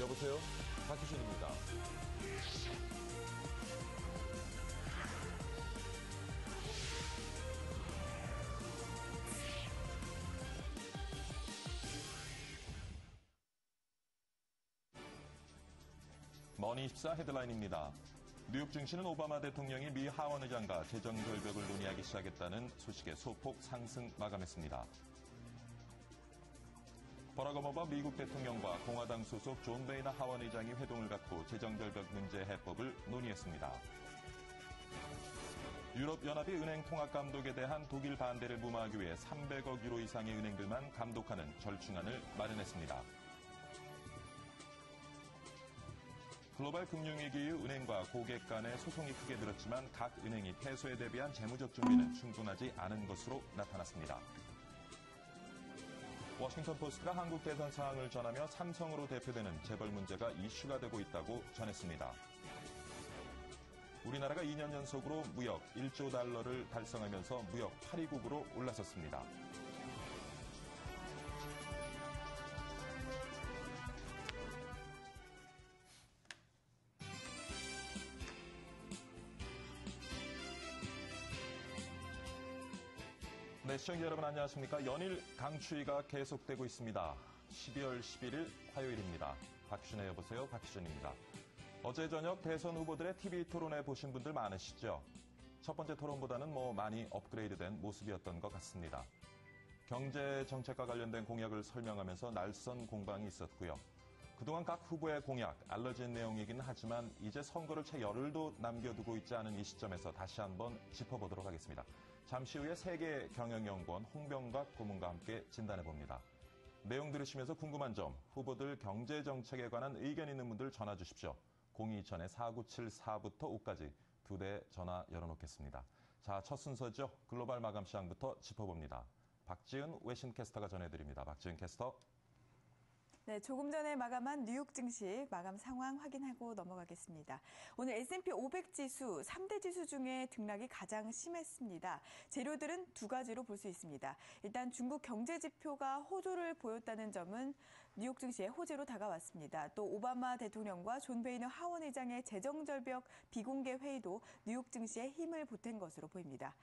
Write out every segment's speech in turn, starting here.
여보세요? 박희준입니다. 머니24 헤드라인입니다. 뉴욕 증시는 오바마 대통령이 미 하원 의장과 재정 절벽을 논의하기 시작했다는 소식에 소폭 상승 마감했습니다. 버락 오바마 미국 대통령과 공화당 소속 존 베이너 하원 의장이 회동을 갖고 재정 절벽 문제 해법을 논의했습니다. 유럽연합이 은행 통합 감독에 대한 독일 반대를 무마하기 위해 300억 유로 이상의 은행들만 감독하는 절충안을 마련했습니다. 글로벌 금융위기 이후 은행과 고객 간의 소송이 크게 늘었지만 각 은행이 패소에 대비한 재무적 준비는 충분하지 않은 것으로 나타났습니다. 워싱턴 포스트가 한국 대선 상황을 전하며 삼성으로 대표되는 재벌 문제가 이슈가 되고 있다고 전했습니다. 우리나라가 2년 연속으로 무역 1조 달러를 달성하면서 무역 8위국으로 올라섰습니다. 네, 시청자 여러분 안녕하십니까. 연일 강추위가 계속되고 있습니다. 12월 11일 화요일입니다. 박희준의 여보세요. 박희준입니다. 어제 저녁 대선 후보들의 TV 토론회 보신 분들 많으시죠? 첫 번째 토론보다는 많이 업그레이드된 모습이었던 것 같습니다. 경제 정책과 관련된 공약을 설명하면서 날선 공방이 있었고요. 그동안 각 후보의 공약, 알려진 내용이긴 하지만 이제 선거를 채 열흘도 남겨두고 있지 않은 이 시점에서 다시 한번 짚어보도록 하겠습니다. 잠시 후에 세계경영연구원 홍병각 고문과 함께 진단해봅니다. 내용 들으시면서 궁금한 점, 후보들 경제정책에 관한 의견 있는 분들 전화 주십시오. 027-4974부터 5까지 2대 전화 열어놓겠습니다. 자, 첫 순서죠. 글로벌 마감 시황부터 짚어봅니다. 박지은 외신캐스터가 전해드립니다. 박지은 캐스터. 네, 조금 전에 마감한 뉴욕 증시 마감 상황 확인하고 넘어가겠습니다. 오늘 S&P 500 지수 3대 지수 중에 등락이 가장 심했습니다. 재료들은 두 가지로 볼 수 있습니다. 일단 중국 경제 지표가 호조를 보였다는 점은 뉴욕 증시에 호재로 다가왔습니다. 또 오바마 대통령과 존 베이너 하원 의장의 재정 절벽 비공개 회의도 뉴욕 증시에 힘을 보탠 것으로 보입니다.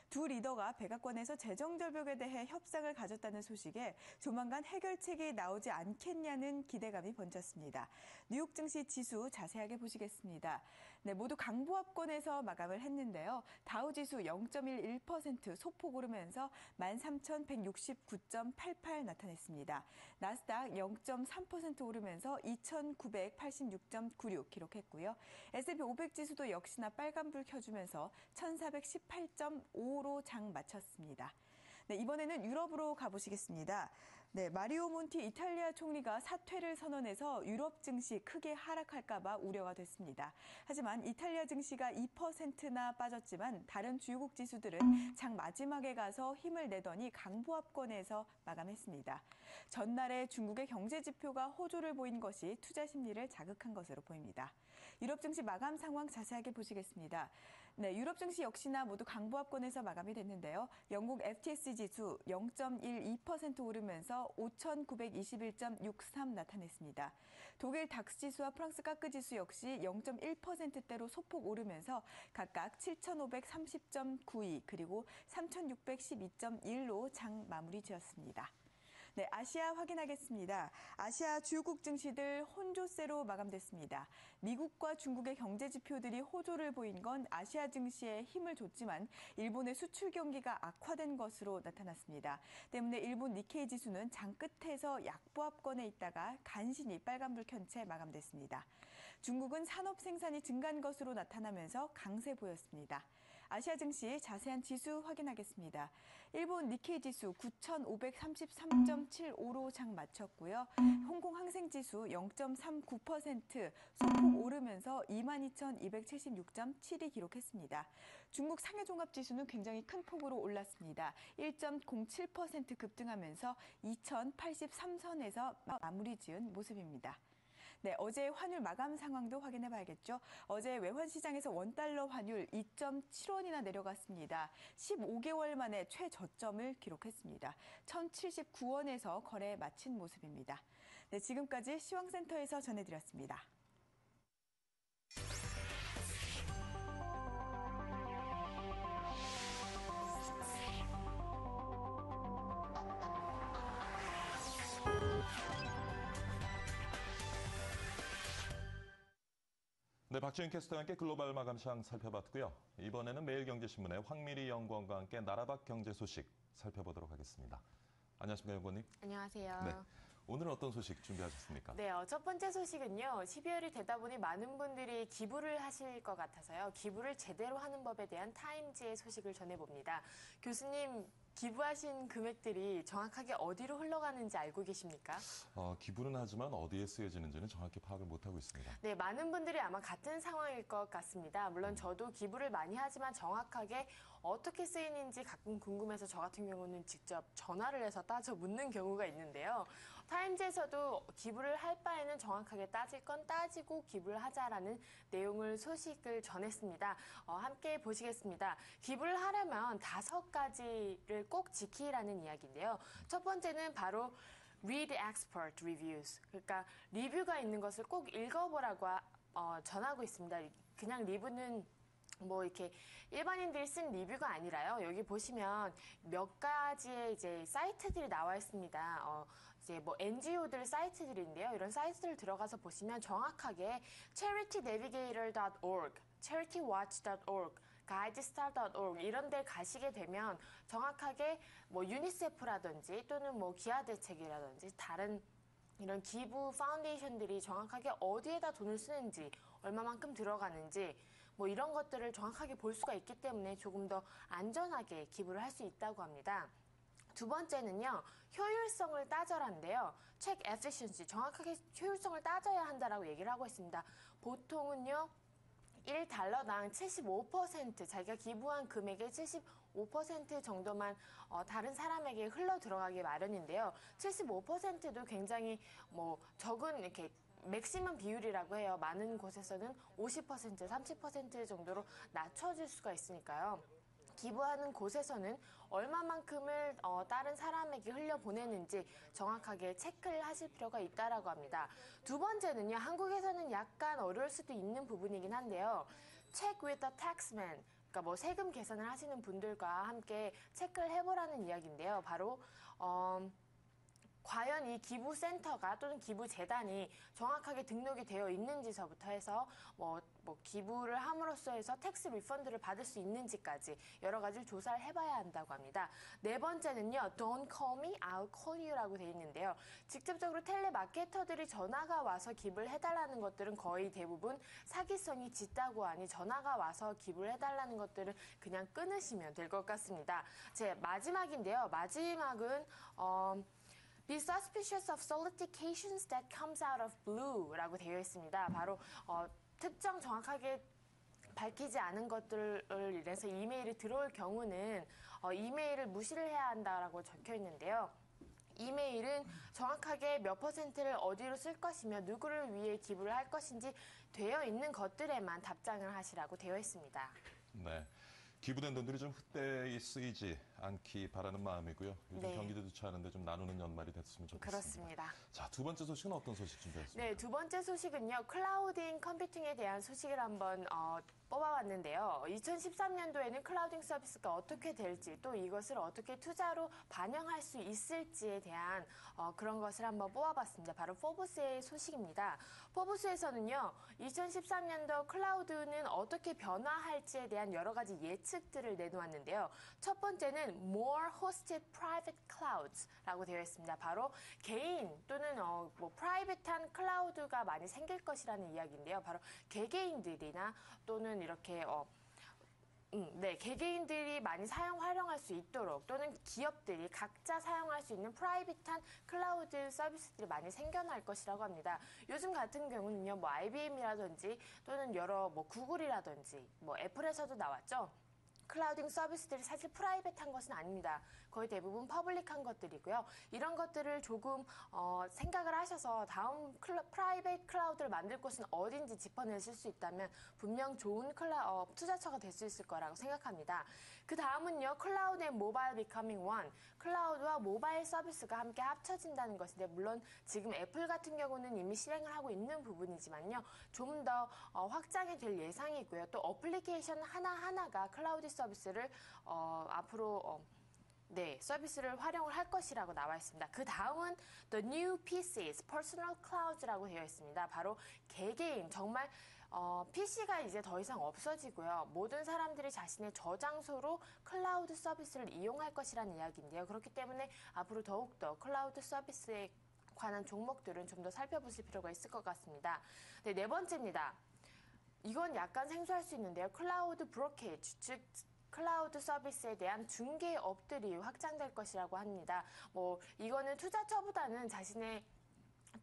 두 리더가 백악관에서 재정 절벽에 대해 협상을 가졌다는 소식에 조만간 해결책이 나오지 않겠냐는 기대감이 번졌습니다. 뉴욕 증시 지수 자세하게 보시겠습니다. 네, 모두 강보합권에서 마감을 했는데요. 다우 지수 0.11% 소폭 오르면서 13,169.88 나타냈습니다. 나스닥 0.3% 오르면서 2,986.96 기록했고요. S&P 500 지수도 역시나 빨간불 켜주면서 1,418.5로 장 마쳤습니다. 네, 이번에는 유럽으로 가보시겠습니다. 네, 마리오 몬티 이탈리아 총리가 사퇴를 선언해서 유럽 증시 크게 하락할까 봐 우려가 됐습니다. 하지만 이탈리아 증시가 2%나 빠졌지만 다른 주요국 지수들은 장 마지막에 가서 힘을 내더니 강보합권에서 마감했습니다. 전날에 중국의 경제 지표가 호조를 보인 것이 투자 심리를 자극한 것으로 보입니다. 유럽 증시 마감 상황 자세하게 보시겠습니다. 네, 유럽 증시 역시나 모두 강보합권에서 마감이 됐는데요. 영국 FTSE 지수 0.12% 오르면서 5,921.63 나타냈습니다. 독일 닥스 지수와 프랑스 까크 지수 역시 0.1%대로 소폭 오르면서 각각 7,530.92 그리고 3,612.1로 장 마무리 지었습니다. 네, 아시아 확인하겠습니다. 아시아 주요국 증시들 혼조세로 마감됐습니다. 미국과 중국의 경제 지표들이 호조를 보인 건 아시아 증시에 힘을 줬지만 일본의 수출 경기가 악화된 것으로 나타났습니다. 때문에 일본 니케이 지수는 장 끝에서 약보합권에 있다가 간신히 빨간불 켠 채 마감됐습니다. 중국은 산업 생산이 증가한 것으로 나타나면서 강세 보였습니다. 아시아 증시 자세한 지수 확인하겠습니다. 일본 니케이 지수 9,533.75로 장 마쳤고요. 홍콩 항생지수 0.39% 소폭 오르면서 22,276.7이 기록했습니다. 중국 상해종합지수는 굉장히 큰 폭으로 올랐습니다. 1.07% 급등하면서 2,083선에서 마무리 지은 모습입니다. 네, 어제 환율 마감 상황도 확인해 봐야겠죠. 어제 외환시장에서 원달러 환율 2.7원이나 내려갔습니다. 15개월 만에 최저점을 기록했습니다. 1,079원에서 거래 마친 모습입니다. 네, 지금까지 시황센터에서 전해드렸습니다. 네, 박지윤 캐스터와 함께 글로벌 마감시황 살펴봤고요. 이번에는 매일경제신문의 황미리 연구원과 함께 나라밖 경제 소식 살펴보도록 하겠습니다. 안녕하십니까, 연구원님. 안녕하세요. 네, 오늘은 어떤 소식 준비하셨습니까? 네, 첫 번째 소식은요. 12월이 되다 보니 많은 분들이 기부를 하실 것 같아서요. 기부를 제대로 하는 법에 대한 타임지의 소식을 전해봅니다. 교수님, 기부하신 금액들이 정확하게 어디로 흘러가는지 알고 계십니까? 기부는 하지만 어디에 쓰여지는지는 정확히 파악을 못하고 있습니다. 네, 많은 분들이 아마 같은 상황일 것 같습니다. 물론 저도 기부를 많이 하지만 정확하게 어떻게 쓰이는지 가끔 궁금해서 저 같은 경우는 직접 전화를 해서 따져 묻는 경우가 있는데요. 타임즈에서도 기부를 할 바에는 정확하게 따질 건 따지고 기부를 하자라는 내용을 소식을 전했습니다. 함께 보시겠습니다. 기부를 하려면 5가지를 꼭 지키라는 이야기인데요. 첫 번째는 바로 Read expert reviews. 그러니까 리뷰가 있는 것을 꼭 읽어보라고 전하고 있습니다. 그냥 리뷰는 뭐 이렇게 일반인들이 쓴 리뷰가 아니라요. 여기 보시면 몇 가지의 이제 사이트들이 나와 있습니다. 이제 뭐 NGO들 사이트들인데요. 이런 사이트를 들어가서 보시면 정확하게 charitynavigator.org, charitywatch.org, guidestar.org 이런 데 가시게 되면 정확하게 뭐 유니세프라든지 또는 뭐 기아대책이라든지 다른 이런 기부 파운데이션들이 정확하게 어디에다 돈을 쓰는지 얼마만큼 들어가는지 뭐 이런 것들을 정확하게 볼 수가 있기 때문에 조금 더 안전하게 기부를 할 수 있다고 합니다. 두 번째는요, 효율성을 따져라인데요. check efficiency, 정확하게 효율성을 따져야 한다라고 얘기를 하고 있습니다. 보통은요, 1달러당 75%, 자기가 기부한 금액의 75% 정도만 다른 사람에게 흘러 들어가기 마련인데요. 75%도 굉장히 뭐 적은 이렇게 맥시멈 비율이라고 해요. 많은 곳에서는 50%, 30% 정도로 낮춰질 수가 있으니까요. 기부하는 곳에서는 얼마만큼을 다른 사람에게 흘려보내는지 정확하게 체크를 하실 필요가 있다라고 합니다. 두 번째는요. 한국에서는 약간 어려울 수도 있는 부분이긴 한데요. Check with the taxman. 그러니까 뭐 세금 계산을 하시는 분들과 함께 체크를 해보라는 이야기인데요. 바로 과연 이 기부센터가 또는 기부재단이 정확하게 등록이 되어 있는지서부터 해서 뭐 기부를 함으로써 해서 텍스 리펀드를 받을 수 있는지까지 여러 가지를 조사를 해봐야 한다고 합니다. 네 번째는요. Don't call me, I'll call you라고 되어 있는데요. 직접적으로 텔레마케터들이 전화가 와서 기부를 해달라는 것들은 거의 대부분 사기성이 짙다고 하니 전화가 와서 기부를 해달라는 것들은 그냥 끊으시면 될 것 같습니다. 제 마지막인데요. 마지막은 Be suspicious of solicitations that comes out of blue라고 되어 있습니다. 바로 특정 정확하게 밝히지 않은 것들을 인해서 이메일이 들어올 경우는 이메일을 무시를 해야 한다라고 적혀 있는데요. 이메일은 정확하게 몇 퍼센트를 어디로 쓸 것이며 누구를 위해 기부를 할 것인지 되어 있는 것들에만 답장을 하시라고 되어 있습니다. 네. 기부된 돈들이 좀 헛되이 쓰이지 않기 바라는 마음이고요. 요즘 네. 경기도 좋지않은데 좀 나누는 연말이 됐으면 좋겠습니다. 그렇습니다. 자, 두 번째 소식은 어떤 소식 준비했습니까? 네, 두 번째 소식은요. 클라우딩 컴퓨팅에 대한 소식을 한번 뽑아봤는데요. 2013년도에는 클라우딩 서비스가 어떻게 될지 또 이것을 어떻게 투자로 반영할 수 있을지에 대한 그런 것을 한번 뽑아봤습니다. 바로 포브스의 소식입니다. 포브스에서는요. 2013년도 클라우드는 어떻게 변화할지에 대한 여러 가지 예측들을 내놓았는데요. 첫 번째는 More Hosted Private Clouds라고 되어 있습니다. 바로 개인 또는 프라이빗한 클라우드가 많이 생길 것이라는 이야기인데요. 바로 개개인들이나 또는 이렇게 개개인들이 많이 활용할 수 있도록 또는 기업들이 각자 사용할 수 있는 프라이빗한 클라우드 서비스들이 많이 생겨날 것이라고 합니다. 요즘 같은 경우는요, IBM이라든지 또는 여러 구글이라든지 애플에서도 나왔죠. 클라우딩 서비스들이 사실 프라이빗한 것은 아닙니다. 거의 대부분 퍼블릭한 것들이고요. 이런 것들을 조금 생각을 하셔서 다음 프라이빗 클라우드를 만들 곳은 어딘지 짚어내실 수 있다면 분명 좋은 투자처가 될 수 있을 거라고 생각합니다. 그 다음은요. 클라우드 앤 모바일 비커밍 원. 클라우드와 모바일 서비스가 함께 합쳐진다는 것인데 물론 지금 애플 같은 경우는 이미 실행을 하고 있는 부분이지만요. 좀 더 확장이 될 예상이고요. 또 어플리케이션 하나하나가 클라우드 서비스를 앞으로 서비스를 활용을 할 것이라고 나와 있습니다. 그 다음은 The New PCs, Personal Clouds라고 되어 있습니다. 바로 개개인, 정말 PC가 이제 더 이상 없어지고요. 모든 사람들이 자신의 저장소로 클라우드 서비스를 이용할 것이라는 이야기인데요. 그렇기 때문에 앞으로 더욱더 클라우드 서비스에 관한 종목들은 좀 더 살펴보실 필요가 있을 것 같습니다. 네, 네 번째입니다. 이건 약간 생소할 수 있는데요. 클라우드 브로케이지, 즉 클라우드 서비스에 대한 중개업들이 확장될 것이라고 합니다. 이거는 투자처보다는 자신의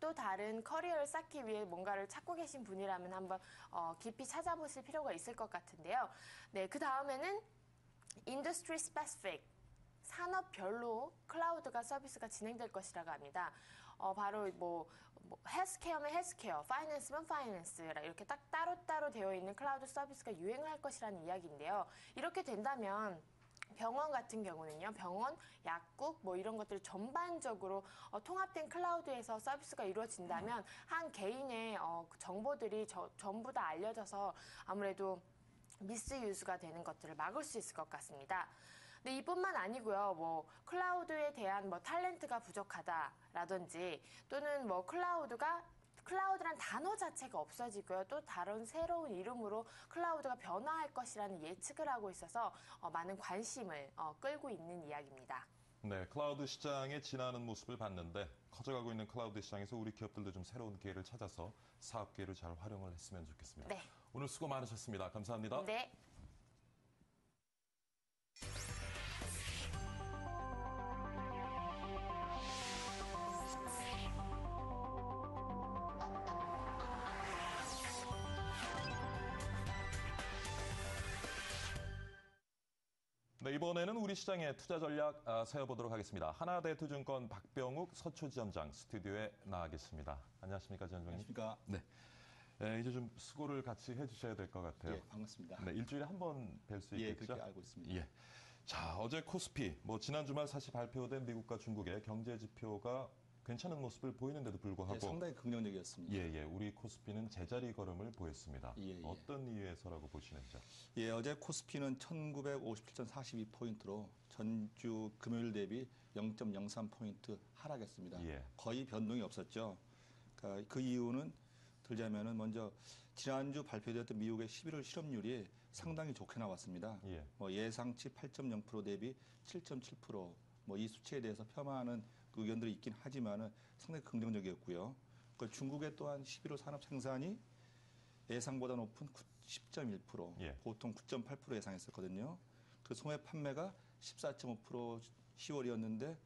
또 다른 커리어를 쌓기 위해 뭔가를 찾고 계신 분이라면 한번 깊이 찾아보실 필요가 있을 것 같은데요. 네, 그 다음에는 인더스트리 스페시픽, 산업별로 클라우드가 서비스가 진행될 것이라고 합니다. 바로 헬스케어면 헬스케어, 파이낸스면 파이낸스 이렇게 딱 따로따로 되어 있는 클라우드 서비스가 유행을 할 것이라는 이야기인데요. 이렇게 된다면 병원 같은 경우는요, 병원, 약국 이런 것들이 전반적으로 통합된 클라우드에서 서비스가 이루어진다면 한 개인의 정보들이 전부 다 알려져서 아무래도 미스유즈가 되는 것들을 막을 수 있을 것 같습니다. 근데 이뿐만 아니고요. 클라우드에 대한 탤런트가 부족하다라든지 또는 클라우드란 단어 자체가 없어지고요. 또 다른 새로운 이름으로 클라우드가 변화할 것이라는 예측을 하고 있어서 많은 관심을 끌고 있는 이야기입니다. 네, 클라우드 시장의 진화하는 모습을 봤는데 커져가고 있는 클라우드 시장에서 우리 기업들도 좀 새로운 기회를 찾아서 사업 기회를 잘 활용을 했으면 좋겠습니다. 네. 오늘 수고 많으셨습니다. 감사합니다. 네. 네, 이번에는 우리 시장의 투자 전략 세워보도록 하겠습니다. 하나대투증권 박병욱 서초지점장 스튜디오에 나와 계십니다. 안녕하십니까, 지점장님? 안녕하십니까. 네, 이제 좀 수고를 같이 해주셔야 될 것 같아요. 예, 반갑습니다. 네, 일주일에 한 번 뵐 수 예, 있겠죠? 그렇게 알고 있습니다. 예. 자, 어제 코스피, 지난 주말 사실 발표된 미국과 중국의 경제 지표가 괜찮은 모습을 보이는데도 불구하고 예, 상당히 긍정적이었습니다. 예, 우리 코스피는 제자리 걸음을 보였습니다. 예. 어떤 이유에서라고 보시는지요? 예, 어제 코스피는 1957.42포인트로 전주 금요일 대비 0.03포인트 하락했습니다. 예. 거의 변동이 없었죠. 그러니까 그 이유는 들자면은 먼저 지난주 발표되었던 미국의 11월 실업률이 상당히 좋게 나왔습니다. 예. 예상치 8.0% 대비 7.7%. 이 수치에 대해서 폄하하는 의견들이 있긴 하지만은 상당히 긍정적이었고요. 중국의 또한 11월 산업 생산이 예상보다 높은 10.1%, 예. 보통 9.8% 예상했었거든요. 그 소매 판매가 14.5% 10월이었는데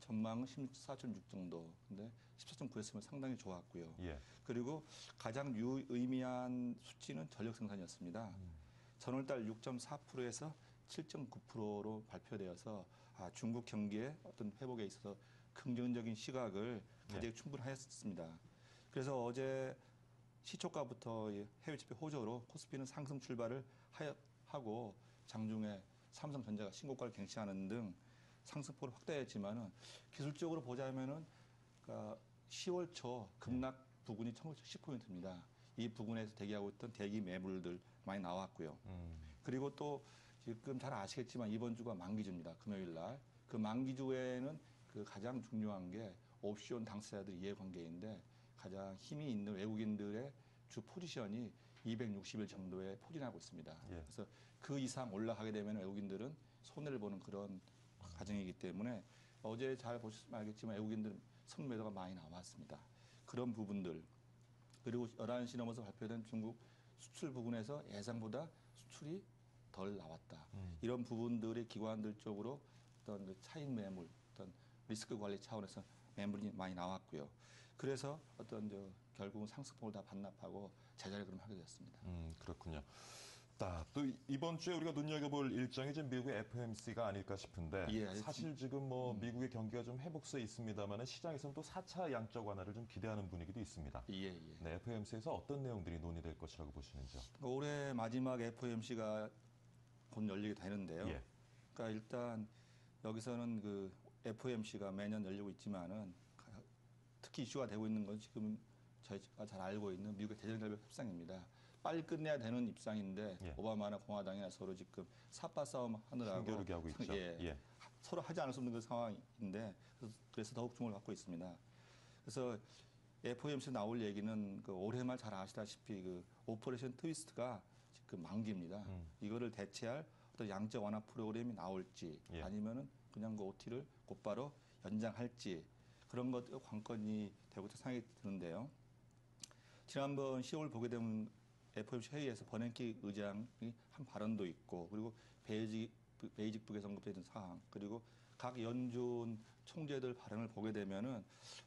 전망은 14.6 정도. 근데 14.9였으면 상당히 좋았고요. 예. 그리고 가장 유의미한 수치는 전력 생산이었습니다. 전월달 6.4%에서 7.9%로 발표되어서 중국 경기의 어떤 회복에 있어서 긍정적인 시각을 가지기 충분하였습니다. 그래서 어제 시초가부터 해외 지표 호조로 코스피는 상승 출발을 하고 장중에 삼성전자가 신고가를 갱신하는 등 상승폭을 확대했지만은 기술적으로 보자면은 그러니까 10월 초 급락 부근이 1910포인트입니다. 이 부근에서 대기하고 있던 대기 매물들 많이 나왔고요. 그리고 또 지금 잘 아시겠지만 이번 주가 만기주입니다. 금요일 날. 그 만기주에는 그 가장 중요한 게 옵션 당사자들 이해관계인데 가장 힘이 있는 외국인들의 주 포지션이 260일 정도에 포진하고 있습니다. 예. 그래서 그 이상 올라가게 되면 외국인들은 손해를 보는 그런 과정이기 때문에 어제 잘 보셨으면 알겠지만 외국인들 선매도가 많이 나왔습니다. 그런 부분들 그리고 11시 넘어서 발표된 중국 수출 부분에서 예상보다 수출이 덜 나왔다. 이런 부분들이 기관들 쪽으로 어떤 그 차익 매물, 어떤 리스크 관리 차원에서 매물이 많이 나왔고요. 그래서 어떤 결국은 상승폭을 다 반납하고 제자리 걸음 하게 됐습니다. 그렇군요. 또 이번 주에 우리가 눈여겨볼 일정이 지금 미국의 FOMC가 아닐까 싶은데 예. 사실 지금 뭐 미국의 경기가 좀 회복세에 있습니다만 시장에서는 또 4차 양적 완화를 좀 기대하는 분위기도 있습니다. 예. 네, FOMC에서 어떤 내용들이 논의될 것이라고 보시는지요? 올해 마지막 FOMC가 곧 열리게 되는데요. 예. 그러니까 일단 여기서는 그 FOMC가 매년 열리고 있지만은 특히 이슈가 되고 있는 건 지금 저희가 잘 알고 있는 미국의 대정결벽 협상입니다. 빨리 끝내야 되는 입장인데 예. 오바마나 공화당이나 서로 지금 삿바 싸움 하느라고 힘겨루게 하고 있죠. 예. 서로 하지 않을 수 없는 그 상황인데 그래서 더욱 주목을 받고 있습니다. 그래서 FOMC 나올 얘기는 그 올해 말 잘 아시다시피 그 오퍼레이션 트위스트가 지금 만기입니다. 이거를 대체할 어떤 양적 완화 프로그램이 나올지 예. 아니면은 그냥 그 OT를 곧바로 연장할지 그런 것 관건이 되고 생각이 드는데요. 지난번 10월 보게 되면 FOMC 회의에서 버냉키 의장이 한 발언도 있고 그리고 베이직북에서 언급되는 사항 그리고 각 연준 총재들 발언을 보게 되면은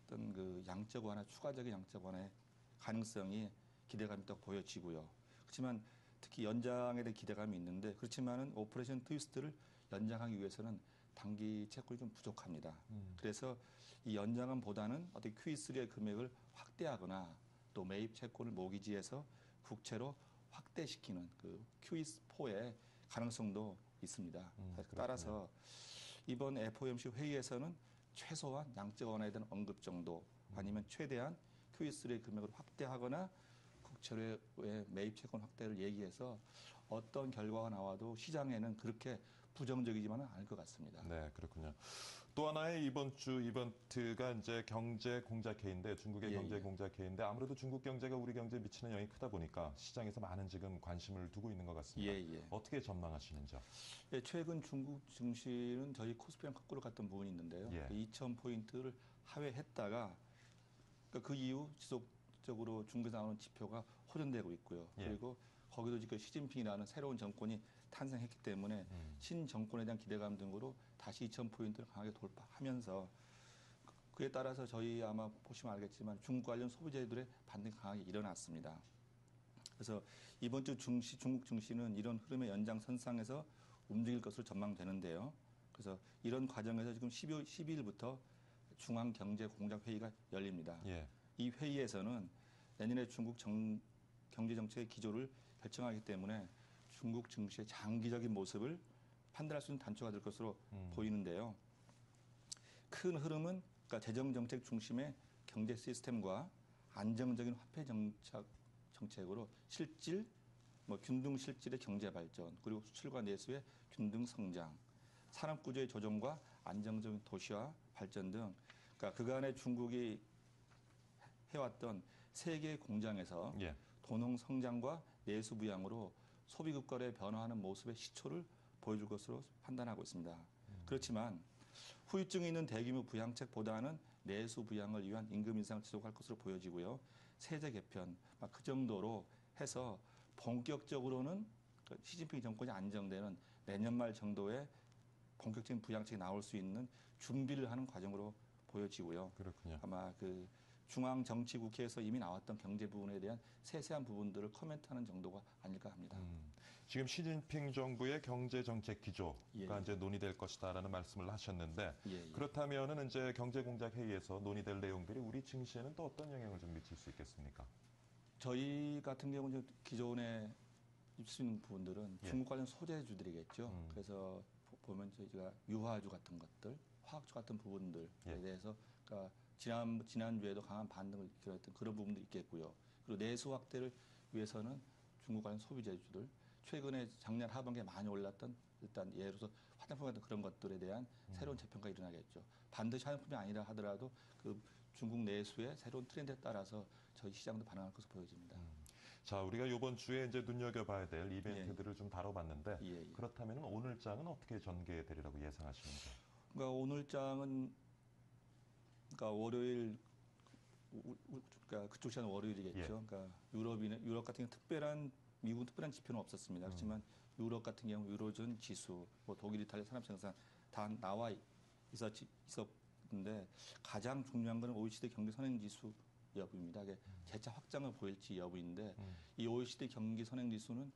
어떤 그 양적 완화 추가적인 양적 완화의 가능성이 기대감이 딱 보여지고요. 그렇지만 특히 연장에 대한 기대감이 있는데 그렇지만은 오퍼레이션 트위스트를 연장하기 위해서는 단기 채권이 좀 부족합니다. 그래서 이 연장안보다는 어떤 QE3의 금액을 확대하거나 또 매입 채권을 모기지에서 국채로 확대시키는 그 QE4의 가능성도 있습니다. 따라서 이번 FOMC 회의에서는 최소한 양적 완화에 대한 언급 정도 아니면 최대한 QE3의 금액을 확대하거나 국채로의 매입 채권 확대를 얘기해서 어떤 결과가 나와도 시장에는 그렇게 부정적이지만은 않을 것 같습니다. 네, 그렇군요. 또 하나의 이번 주 이벤트가 이제 경제 공작회의인데 중국의 경제 공작회의인데 아무래도 중국 경제가 우리 경제에 미치는 영향이 크다 보니까 시장에서 많은 지금 관심을 두고 있는 것 같습니다. 어떻게 전망하시는지요? 예, 최근 중국 증시는 저희 코스피랑 거꾸로 갔던 부분이 있는데요. 2,000포인트를 하회했다가 그 이후 지속적으로 중국에서 나오는 지표가 호전되고 있고요. 그리고 거기도 지금 시진핑이라는 새로운 정권이 탄생했기 때문에 신정권에 대한 기대감 등으로 다시 2,000포인트를 강하게 돌파하면서 그에 따라서 저희 아마 보시면 알겠지만 중국 관련 소비재들의 반등이 강하게 일어났습니다. 그래서 이번 주 중국 증시는 이런 흐름의 연장선상에서 움직일 것으로 전망되는데요. 그래서 이런 과정에서 지금 12일부터 중앙경제공작회의가 열립니다. 이 회의에서는 내년에 중국 경제정책의 기조를 결정하기 때문에 중국 증시의 장기적인 모습을 판단할 수 있는 단초가 될 것으로 보이는데요. 큰 흐름은 그러니까 재정정책 중심의 경제 시스템과 안정적인 화폐 정책으로 실질, 균등 실질의 경제 발전, 그리고 수출과 내수의 균등 성장, 산업 구조의 조정과 안정적인 도시화 발전 등, 그러니까 그간의 중국이 해왔던 세계 공장에서 도농 성장과 내수 부양으로 소비 국가로 변화하는 모습의 시초를 보여줄 것으로 판단하고 있습니다. 그렇지만 후유증이 있는 대규모 부양책보다는 내수 부양을 위한 임금 인상을 지속할 것으로 보여지고요. 세제 개편 그 정도로 해서 본격적으로는 시진핑 정권이 안정되는 내년 말 정도에 본격적인 부양책이 나올 수 있는 준비를 하는 과정으로 보여지고요. 그렇군요. 아마 그 중앙정치국회에서 이미 나왔던 경제 부분에 대한 세세한 부분들을 코멘트하는 정도가 아닐까 합니다. 지금 시진핑 정부의 경제 정책 기조가 이제 논의될 것이다라는 말씀을 하셨는데 그렇다면은 이제 경제 공작 회의에서 논의될 내용들이 우리 증시에는 또 어떤 영향을 좀 미칠 수 있겠습니까? 저희 같은 경우는 기존에 입수 있는 부분들은 중국 관련 소재주들이겠죠. 그래서 보면 저희가 유화주 같은 것들, 화학주 같은 부분들에 대해서 그러니까 지난주에도 강한 반등을 일으켰던 그런 부분도 있겠고요. 그리고 내수 확대를 위해서는 중국 관련 소비재주들, 최근에 작년 하반기에 많이 올랐던 일단 예를 들어서 화장품 같은 그런 것들에 대한 새로운 재평가가 일어나겠죠. 반드시 화장품이 아니라 하더라도 그 중국 내수의 새로운 트렌드에 따라서 저희 시장도 반응할 것으로 보여집니다. 자, 우리가 이번 주에 이제 눈여겨봐야 될 이벤트들을 좀 다뤄봤는데 그렇다면 오늘 장은 어떻게 전개되리라고 예상하시는지? 그러니까 오늘 장은 그러니까 월요일 그러니까 그쪽 시간 월요일이겠죠. 그러니까 유럽 같은 경우 미국은 특별한 지표는 없었습니다. 그렇지만 유럽 같은 경우 유로존 지수, 독일, 이탈리아 산업 생산 다 나와 있었는데 가장 중요한 것은 OECD 경기 선행 지수 여부입니다. 이게 재차 확장을 보일지 여부인데 이 OECD 경기 선행 지수는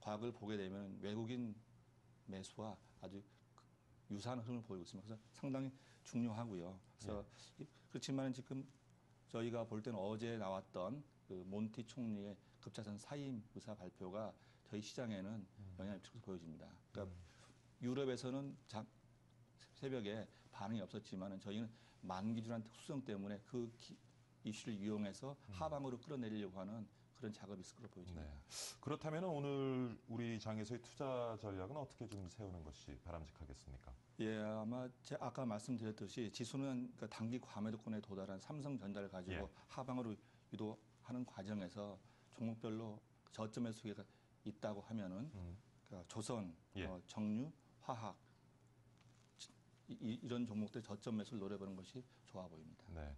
과학을 보게 되면 외국인 매수와 아주 유사한 흐름을 보이고 있습니다. 그래서 상당히 중요하고요. 그래서 그렇지만 지금 저희가 볼 때는 어제 나왔던 그 몬티 총리의 급작전 사임 의사 발표가 저희 시장에는 영향을 미치고 보여집니다. 그러니까 유럽에서는 새벽에 반응이 없었지만 저희는 만기준한 특수성 때문에 그 이슈를 이용해서 하방으로 끌어내리려고 하는 그런 작업이 있을 것으로 보여집니다. 네. 그렇다면 오늘 우리 장에서의 투자 전략은 어떻게 좀 세우는 것이 바람직하겠습니까? 예, 아마 제가 아까 말씀드렸듯이 지수는 그 단기 과매도권에 도달한 삼성전자를 가지고 예. 하방으로 유도하는 과정에서 종목별로 저점 매수가 있다고 하면은 그러니까 조선, 예. 정유, 화학 이런 종목들 저점 매수를 노려보는 것이 좋아 보입니다. 네.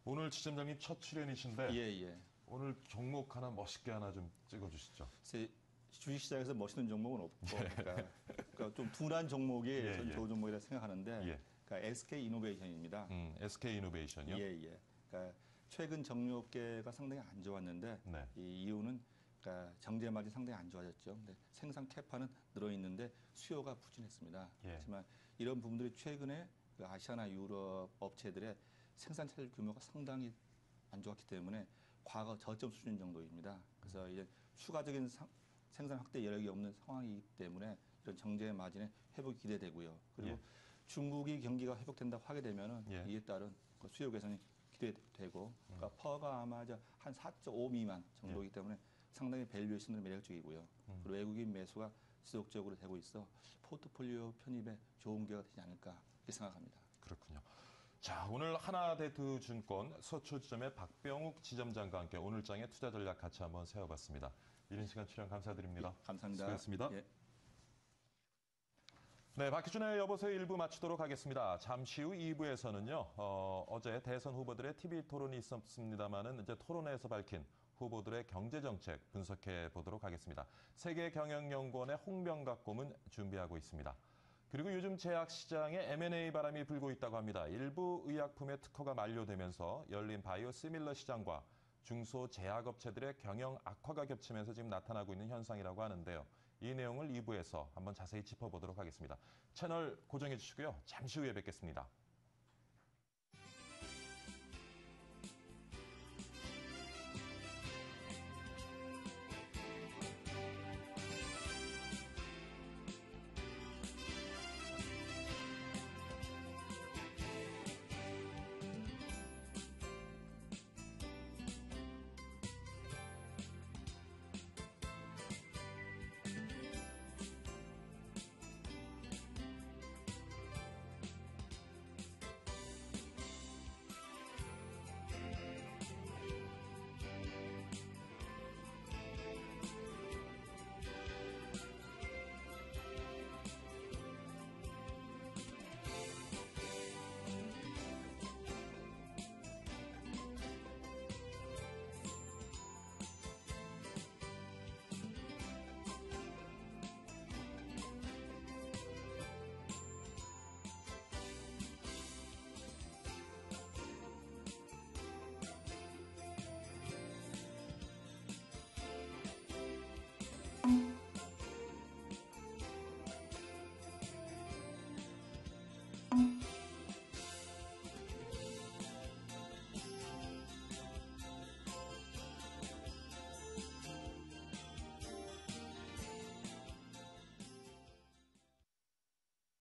오늘 지점장님 첫 출연이신데 예, 예. 오늘 종목 하나 멋있게 하나 좀 찍어주시죠. 주식시장에서 멋있는 종목은 없고, 그러니까 좀 둔한 종목이 예, 저는 예. 좋은 종목이라 생각하는데, 예. 그러니까 SK 이노베이션입니다. SK 이노베이션이요? 예, 예. 그러니까 최근 정유업계가 상당히 안 좋았는데 네. 이 이유는 그러니까 정제 마진 상당히 안 좋아졌죠. 근데 생산 캐파는 늘어 있는데 수요가 부진했습니다. 예. 하지만 이런 부분들이 최근에 그 아시아나 유럽 업체들의 생산 체질 규모가 상당히 안 좋았기 때문에 과거 저점 수준 정도입니다. 그래서 이제 추가적인 생산 확대 여력이 없는 상황이기 때문에 이런 정제 마진의 회복이 기대되고요. 그리고 예. 중국이 경기가 회복된다고 하게 되면은 예. 이에 따른 그 수요 개선이 기대되고, 그러니까 퍼가 아마 한 4.5 미만 정도이기 때문에 상당히 밸류에이션으로 매력적이고요. 그리고 외국인 매수가 지속적으로 되고 있어 포트폴리오 편입에 좋은 기회가 되지 않을까 이렇게 생각합니다. 그렇군요. 자, 오늘 하나대투증권 서초지점의 박병욱 지점장과 함께 오늘 장의 투자 전략 같이 한번 세워봤습니다. 이른 시간 출연 감사드립니다. 예, 감사합니다. 수고했습니다. 예. 네, 박희준의 여보세요 1부 마치도록 하겠습니다. 잠시 후 2부에서는요, 어제 대선 후보들의 TV 토론이 있었습니다만은 이제 토론회에서 밝힌 후보들의 경제정책 분석해 보도록 하겠습니다. 세계경영연구원의 홍명각 고문 준비하고 있습니다. 그리고 요즘 제약 시장에 M&A 바람이 불고 있다고 합니다. 일부 의약품의 특허가 만료되면서 열린 바이오시밀러 시장과 중소제약업체들의 경영 악화가 겹치면서 지금 나타나고 있는 현상이라고 하는데요. 이 내용을 2부에서 한번 자세히 짚어보도록 하겠습니다. 채널 고정해 주시고요. 잠시 후에 뵙겠습니다.